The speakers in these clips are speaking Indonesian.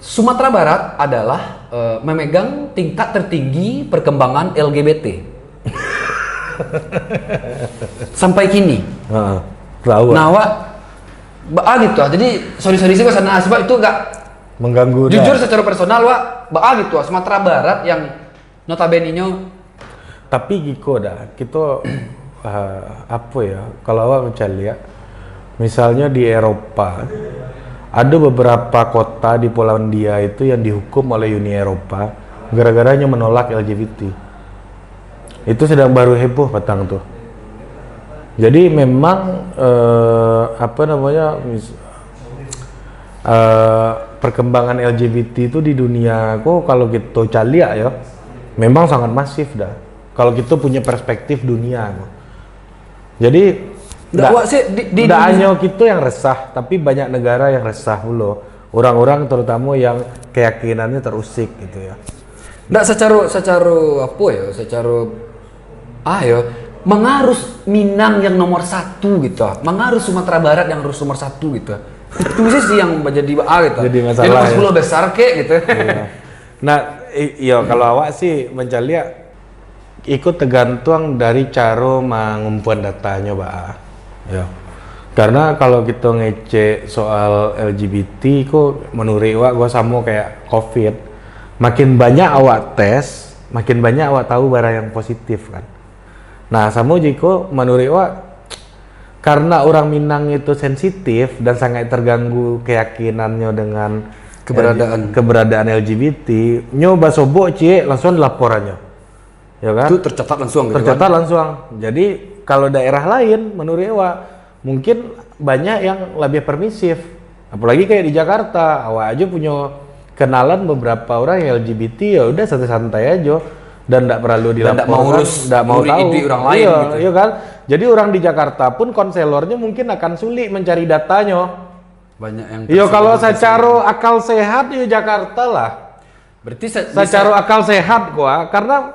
Sumatera Barat adalah memegang tingkat tertinggi perkembangan LGBT. Sampai kini. Tahu. Nah, Wak, gitu. Jadi sorry sih ke sana sebab itu enggak mengganggu. Jujur secara personal, Wak, gitu. Sumatera Barat yang notabene-nya. Tapi Giko kita apa ya? Kalau awak mencari ya, misalnya di Eropa, ada beberapa kota di Polandia itu yang dihukum oleh Uni Eropa gara-garanya menolak LGBT. Itu sedang baru heboh petang tuh. Jadi memang perkembangan LGBT itu di dunia kok kalau kita cari ya, memang sangat masif dah. Kalau kita punya perspektif dunia, jadi tidak hanya kita yang resah, tapi banyak negara yang resah dulu. Orang-orang terutama yang keyakinannya terusik gitu ya. Nggak secara apa ya? Secara mengarus Minang yang nomor 1 gitu, mengarus Sumatera Barat yang harus nomor 1 gitu. Itu sih yang menjadi gitu. Jadi masalah. Jadi nomor 10 besar gitu. Iya. Nah, iya kalau awak sih mencari ikut tergantung dari cara mengumpulkan datanya, Pak. Ya. Karena kalau kita ngecek soal LGBT kok menurut awak gua sama kayak COVID. Makin banyak awak tes, makin banyak awak tahu barang yang positif kan. Nah, sama jika menurut awak karena orang Minang itu sensitif dan sangat terganggu keyakinannya dengan keberadaan LGBT, nyoba sobok cie langsung laporannya. Ya kan? Itu tercatat langsung gitu. Tercatat langsung. Jadi kalau daerah lain menurut awak mungkin banyak yang lebih permisif. Apalagi kayak di Jakarta, awak aja punya kenalan beberapa orang yang LGBT, ya udah santai-santai aja dan tidak perlu dilaporkan, tidak mau tahu orang lain gitu. Iya kan? Jadi orang di Jakarta pun konselornya mungkin akan sulit mencari datanya. Banyak yang iya kalau secara akal sehat di Jakarta lah. Berarti secara akal sehat gua karena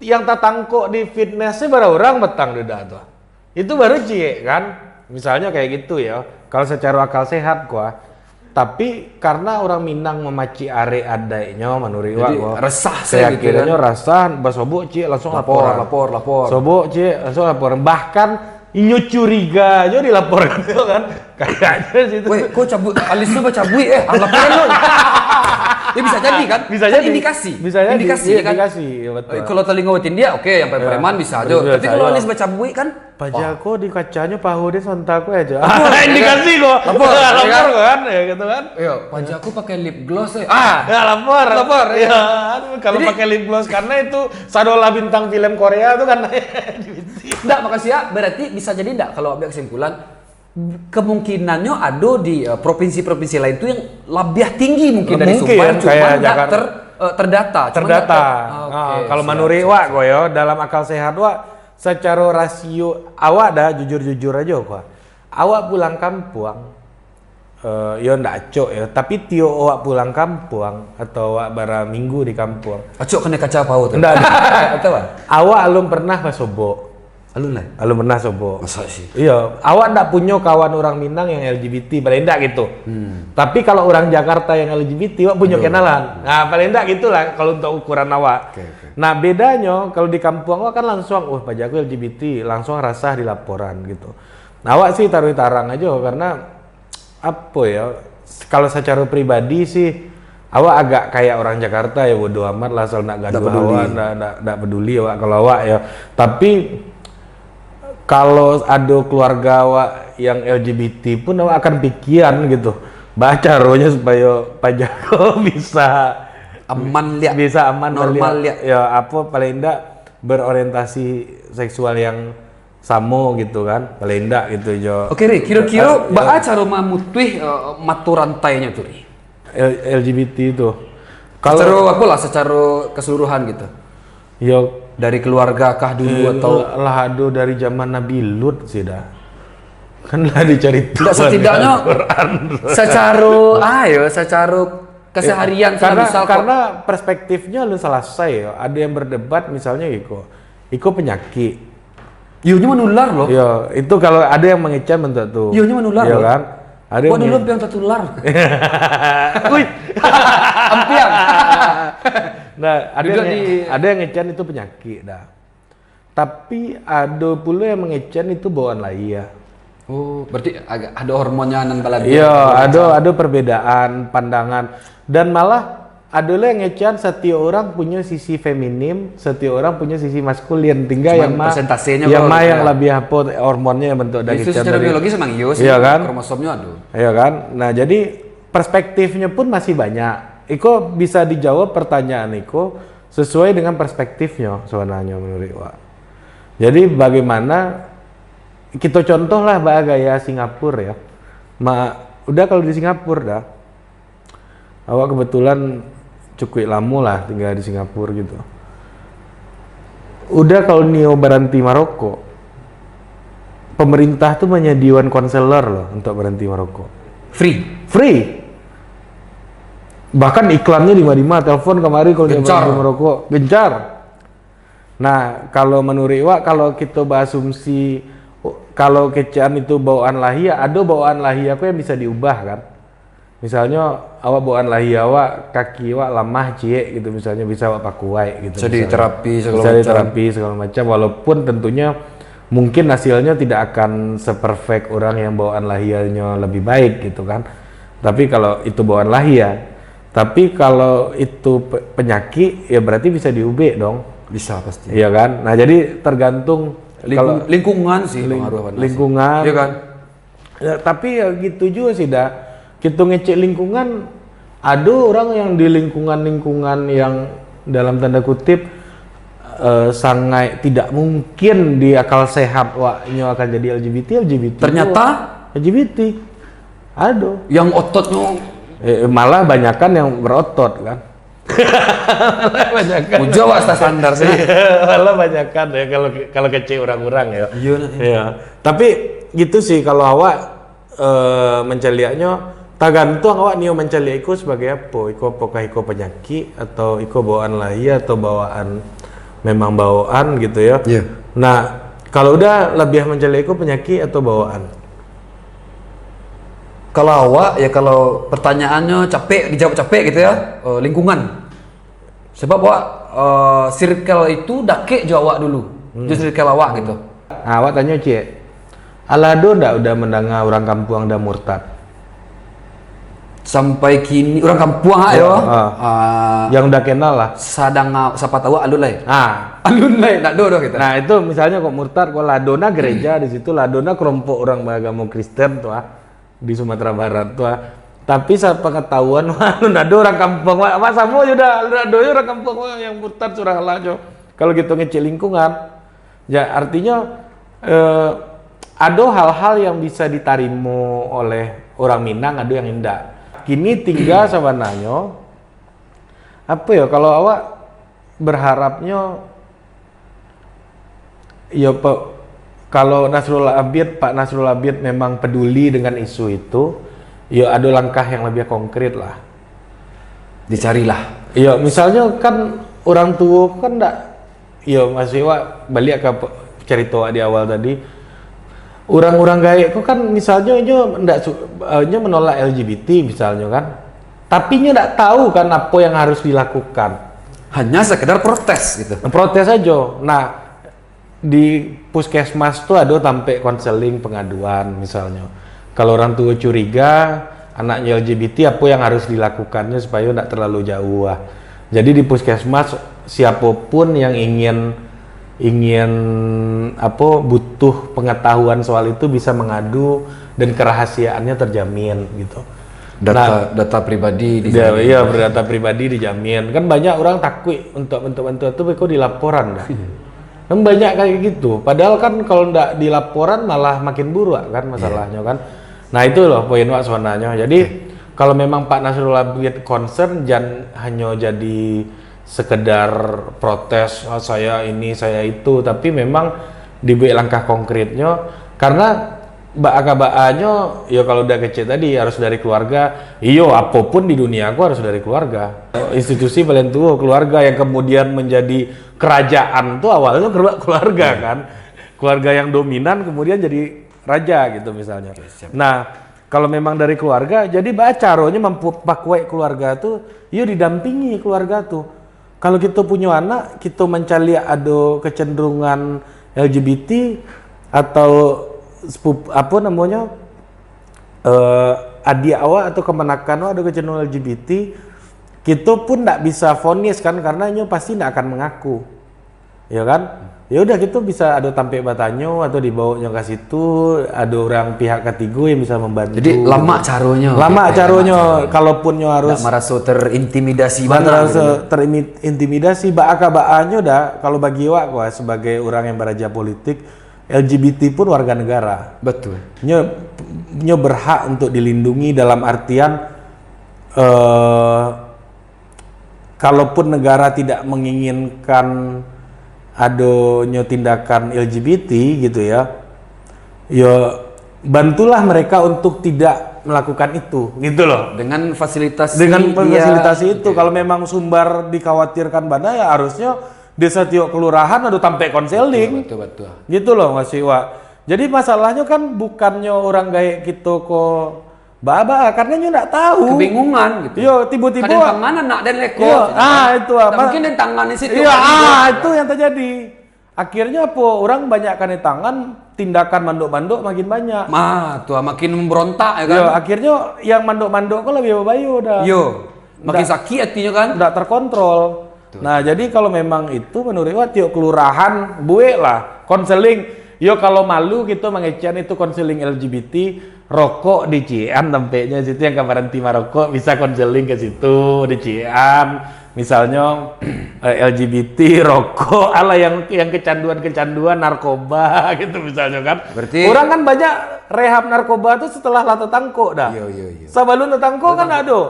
yang tatangkok di fitnessnya baru orang betang dedak tuh. Itu baru cie kan. Misalnya kayak gitu ya. Kalau secara akal sehat gua. Tapi karena orang Minang memaci are adanya menurut gua. Resah saya gitu kan. Resah basobok cie langsung lapor. Sobok cie langsung lapor. Bahkan inyo curiga aja dilaporkan tuh kan. Kayaknya situ. Weh, kok cabut alisnya cabut laporan lo. Ya bisa jadi kan? Bisa kan jadi. Indikasi. Bisa jadi. Indikasi Iya, kan? Indikasi, ya betul. Kalau tali ngawetin dia oke, yang preman bisa aja. Tapi kalau alis baca bui kan? Pajako di kacanya pahu dia sontaku aja. Indikasi kok. Lapor kan? Ya gitu kan? Iya, pajako pakai lip gloss ya. Ya lapor. Ya. Kalau pakai lip gloss karena itu sadola bintang film Korea tuh kan. Enggak, makasih ya. Berarti bisa jadi enggak kalau ambil kesimpulan kemungkinannya ada di provinsi-provinsi lain itu yang lebih tinggi mungkin dari Sumbar, cuma Jakarta terdata. Kalau menurut wak ya dalam akal sehat wak secara rasio awak dah jujur aja kok. Awak pulang kampung ya ndak acok ya, tapi tio awak pulang kampung atau awak bara minggu di kampung. Acok kena kaca pau tuh. Ndak. Awak belum pernah basobok. Alun pernah sobo. Masa sih? Iya, awak ndak punya kawan orang Minang yang LGBT, paling ndak gitu. Tapi kalau orang Jakarta yang LGBT, awak punya kenalan. Nah, paling ndak gitulah kalau untuk ukuran awak. Okay. Nah, bedanya kalau di kampung awak kan langsung, pajakku LGBT, langsung rasah di laporan gitu. Nah, awak sih taruh tarang aja karena apa ya? Kalau secara pribadi sih awak agak kayak orang Jakarta ya bodo amat lah soal nak gaduh awak, ndak peduli awak kalau awak ya. Tapi kalau ada keluarga awak yang LGBT pun awak akan pikiran gitu. Baca rohnya supaya pajak bisa aman lihat. Bisa aman normal lihat. Ya apa paling enggak berorientasi seksual yang sama gitu kan. Paling enggak gitu jo. Oke, Ri, kira-kira bagaimana cara memutih matu rantainya tuh, Ri? LGBT itu. Kalau apa lah secara keseluruhan gitu. Ya dari keluarga kah dulu atau lahado dari zaman Nabi Lut sih dah. Kan lah dicari Tuhan. Setidaknya secara keseharian karena perspektifnya lu selesai ya. Ada yang berdebat misalnya Iko penyakit. Iunya menular loh. Ya, itu kalau ada yang mengecam bentuk tuh. Iunya menular ya loh. Kan? Ada Gua dulu yang tertular. Wih. Ampiang. Nah, ada yang ngecen itu penyakit dah. Tapi ada pula yang mengecen itu bawaan lahir. Oh, berarti agak ada hormonnya nan baladi. Iya, ada perbedaan pandangan dan malah ada lah yang ngecen setiap orang punya sisi feminim, setiap orang punya sisi maskulin. Tinggal yang persentasenya yang lebih apa hormonnya yang bentuk dari itu secara biologis emang iya sih. Iya kan? Kromosomnya ada. Iya kan? Nah, jadi perspektifnya pun masih banyak. Iko bisa dijawab pertanyaan Iko sesuai dengan perspektifnya sebenarnya menurut Wak. Jadi bagaimana kita contoh lah gaya Singapura ya. Udah kalau di Singapura dah. Awak kebetulan cukup lama lah tinggal di Singapura gitu. Udah kalau Nio berhenti merokok, pemerintah tuh menyediakan konselor loh untuk berhenti merokok. Free. Bahkan iklannya di mana-mana, telepon kemarin kalau dia berhenti merokok, gencar. Nah, kalau menurut Iwak, kalau kita berasumsi kalau kecaan itu bawaan lahir, ada bawaan lahir aku yang bisa diubah kan? Misalnya awak bawaan lahir awak kaki awak lemah ciek gitu misalnya bisa awak pakai gitu. Bisa diterapi segala macam walaupun tentunya mungkin hasilnya tidak akan seperfect orang yang bawaan lahirnya lebih baik gitu kan. Tapi kalau itu bawaan lahir, tapi kalau itu penyakit ya berarti bisa diubah dong. Bisa pasti. Iya kan? Nah, jadi tergantung kalau lingkungan sih lingkungan. Iya kan? Ya, tapi ya gitu juga sih dah. Kita ngecek lingkungan, ada orang yang di lingkungan yang dalam tanda kutip sangat tidak mungkin di akal sehat waknya akan jadi LGBT. Ternyata LGBT ada. Yang ototnya malah banyakan yang berotot kan. Banyakan. Jawa standar sih. Malah banyakan ya kalau kecil orang-orang ya. Iya. Tapi gitu sih kalau awak menceliaknya tergantung awak Nio menceliak iku sebagai apa? Iku apakah iku penyakit atau iku bawaan lahir atau bawaan memang bawaan gitu ya. Iya. Nah, kalau udah lebih menceliak iku penyakit atau bawaan? Kalau awak ya kalau pertanyaannya capek dijawab capek gitu ya, lingkungan. Sebab awak circle itu dake jawab dulu. Di circle awak gitu. Nah, awak tanya Cie. Alado ndak udah mendengar orang kampung dah murtad? Sampai kini orang kampung yang udah kenal lah. Sadang siapa tahu alun lai. Alun lai nak do kita. Nah, itu misalnya kok murtad kok ladona gereja di situ ladona kelompok orang beragama Kristen tuh di Sumatera Barat tuh. Tapi saat pengetahuan ada orang kampung mak sama sudah ada orang kampung yang murtad surah Allah jo. Kalau gitu ngecek lingkungan, ya artinya ada hal-hal yang bisa diterima oleh orang Minang, ada yang tidak. Kini tinggal sebenarnya apa ya kalau awak berharapnya ya kalau Pak Nasrul Abid memang peduli dengan isu itu, ya ada langkah yang lebih konkret lah. Dicarilah. Ya misalnya kan orang tua kan enggak, ya masih balik ke cerita di awal tadi. Orang-orang gaya kok kan misalnya menolak LGBT misalnya kan. Tapi nya enggak tahu kan apa yang harus dilakukan. Hanya sekedar protes gitu. Protes aja. Nah, di puskesmas tuh ada sampai konseling pengaduan misalnya. Kalau orang tua curiga anaknya LGBT apa yang harus dilakukannya supaya tidak terlalu jauh. Jadi di puskesmas siapapun yang ingin butuh pengetahuan soal itu bisa mengadu dan kerahasiaannya terjamin gitu. Data pribadi dijamin. Iya, data pribadi dijamin. Kan banyak orang takut untuk bentuk-bentuk itu kok dilaporan dah. Kan banyak kayak gitu. Padahal kan kalau ndak dilaporan malah makin buruk kan masalahnya kan. Nah itu loh poin wak sebenarnya. Jadi kalau memang Pak Nasrul Abid concern jangan hanya jadi sekedar protes saya ini saya itu, tapi memang dibuat langkah konkretnya karena bak-bakanya ya kalau udah kecil tadi harus dari keluarga. Iyo apapun di dunia aku harus dari keluarga. Institusi paling tua keluarga yang kemudian menjadi kerajaan tuh awalnya keluarga kan. Keluarga yang dominan kemudian jadi raja gitu misalnya. Nah, kalau memang dari keluarga, jadi caranya pakai keluarga tuh, yo didampingi keluarga tuh. Kalau kita punya anak, kita mencari ada kecenderungan LGBT atau apa namanya adik awak atau kemenakan ada kecenderungan LGBT, kita pun tidak bisa vonis kan karena nyo pasti tidak akan mengaku, ya kan? Ya udah kita bisa ada tampil batanyo atau dibawanya ke situ, ada orang pihak ketiga yang bisa membantu. Jadi lama caranya. Lama caranya, kalaupun nyo harus. Nggak merasa terintimidasi banget. Terintimidasi, baanyo dah. Kalau bagi wak sebagai orang yang beraja politik, LGBT pun warga negara. Betul. Nyo berhak untuk dilindungi dalam artian, kalaupun negara tidak menginginkan adanya tindakan LGBT gitu ya, bantulah mereka untuk tidak melakukan itu, gitu loh. Dengan fasilitasi itu, kalau memang sumber dikhawatirkan bana ya harusnya desa tiok kelurahan ada tampek konseling, betul. Gitu loh ngasih Wak. Jadi masalahnya kan bukannya orang kayak gitu kok Baba, karena nyo nggak tahu. Kebingungan gitu. Yo, tiba-tiba. Kadang mana nak dan leko. Yo, itu apa? Mungkin dan tangan di situ. Iya, itu yang terjadi. Akhirnya apa? Orang banyak kan di tangan, tindakan mandok-mandok makin banyak. Makin memberontak ya kan. Yo, akhirnya yang mandok-mandok kok lebih bayu dah. Yo, makin sakit hatinya kan. Nggak terkontrol. Nah, jadi kalau memang itu menurut gua tiap kelurahan buek lah konseling. Yo kalau malu kita mengecehan itu konseling LGBT, rokok di Cian tampaknya situ yang kabaran timah rokok bisa konseling ke situ di Cian. Misalnya LGBT, rokok, ala yang kecanduan narkoba gitu misalnya kan. Berarti orang kan banyak rehab narkoba tuh setelah lata tangko dah. Iya. Sabalun tangko kan ada.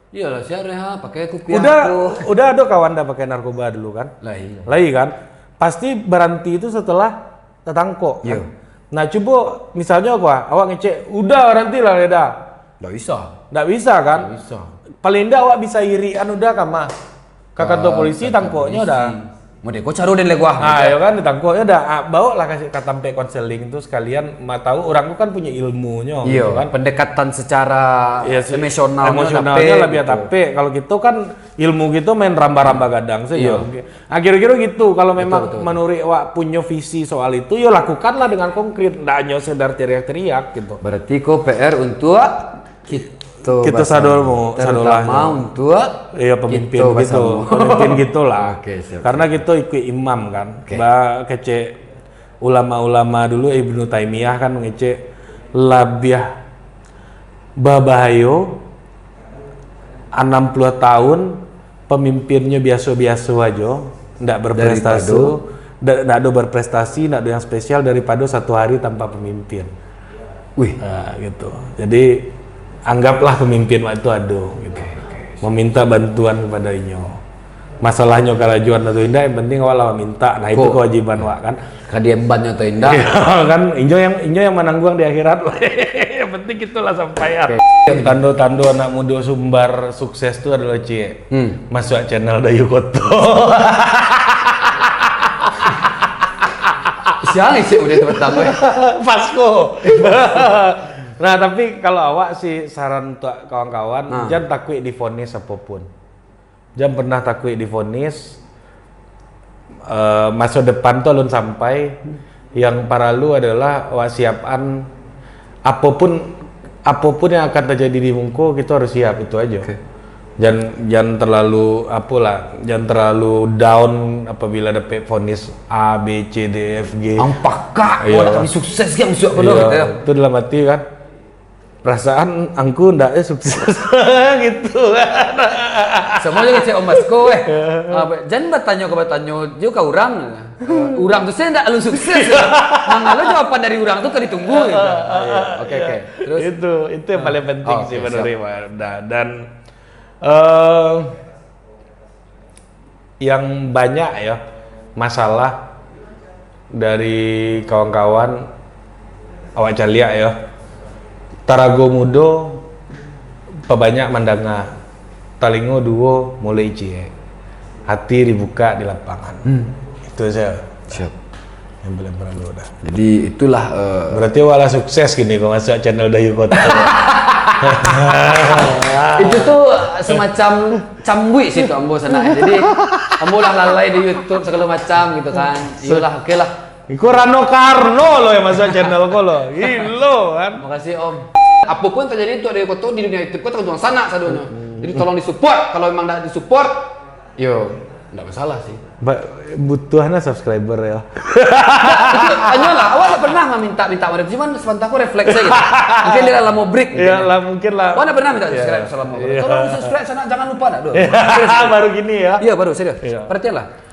Iyalah saya rehab pakai kopi Udah ada kawan dah pakai narkoba dulu kan. Lai kan. Pasti berhenti itu setelah tetangko kan? Nah coba misalnya awak ngecek udah berhenti lah Reda. Nggak bisa kan? Paling nggak awak bisa irian udah kama ke kantor polisi tangkoknya udah. Mau deh, kok caro dan legwah. Ya kan ditangkoknya udah. Bawa lah kasih katampe konseling itu sekalian tahu orang itu kan punya ilmunya. Iya gitu kan. Pendekatan secara emosionalnya lebih tapi kalau gitu kan ilmu gitu main ramba-ramba gadang sih. Iya. Kira-kira gitu kalau memang menurut awak punya visi soal itu, ya lakukanlah dengan konkret, nggak hanya sekedar teriak-teriak gitu. Berarti kok PR untuk kita sadolmu, terutama untuk pemimpin gitu, pemimpin gitulah. Siap. Karena kita ikut imam kan, kece ulama-ulama dulu Ibnu Taimiyah kan ngecek labiah babahayo 60 tahun pemimpinnya biasa-biasa aja, ndak ada berprestasi, ndak ada yang spesial daripada satu hari tanpa pemimpin. Nah, gitu. Jadi anggaplah pemimpin itu ada gitu. Meminta bantuan kepada inyo. Masalahnya kerajuan atau indah yang penting awak minta. Nah, itu kewajiban wak kan. Kadiembannya atau indah. Kan inyo yang menanggung di akhirat. Yang penting itulah sampai tanda-tanda anak muda sumbar sukses itu adalah masuk channel Dayu Koto. Siang sih udah pertama. Pasko. Nah, tapi kalau awak sih saran untuk kawan-kawan, jangan takut divonis apapun. Jangan pernah takut divonis. Masa depan tuh alun sampai. Yang paralu adalah awak siapan apapun yang akan terjadi di muka kita harus siap, itu aja. Jangan terlalu jangan terlalu down apabila dapat vonis A, B, C, D, F, G. Ampakah kami sukses yang masuk itu dalam hati kan. Perasaan angku ndak sukses gitu. Semuanya ngecek Omasko jangan bertanya juga orang. Orang tuh saya ndak lu sukses. Mangalo jawaban dari orang tuh ditunggu gitu. Oke. Terus itu yang paling penting sih menurut dan yang banyak ya masalah dari kawan-kawan awak calia ya. Tarago mudo pebanyak mandanga talingo duo mulai cie hati dibuka di lapangan. Itu saja. Siap. Lempar-lempar lo udah. Jadi itulah Berarti wala sukses gini kalau masuk channel Dayu Kota. itu tuh semacam cambui sih tuh ambo sana. Jadi ambo lah lalai di YouTube segala macam gitu kan. Iyalah oke lah. Iku Rano Karno lo yang masuk channel ko lo. Gilo kan. Makasih Om. Apapun terjadi untuk Dayu Kota di dunia YouTube kau tergantung sana sadonya. Jadi tolong disupport. Kalau memang tidak disupport, yo tidak masalah sih. Butuhnya subscriber ya. Hanya lah, awak tak pernah minta mereka, cuman sebentar aku refleks aja. Mungkin dia lah mau break. Iya lah mungkin lah. Awak tak pernah minta subscribe selama. Tolong subscribe sana, jangan lupa dah. Baru gini ya. Iya baru serius. Iya. Perhatian lah.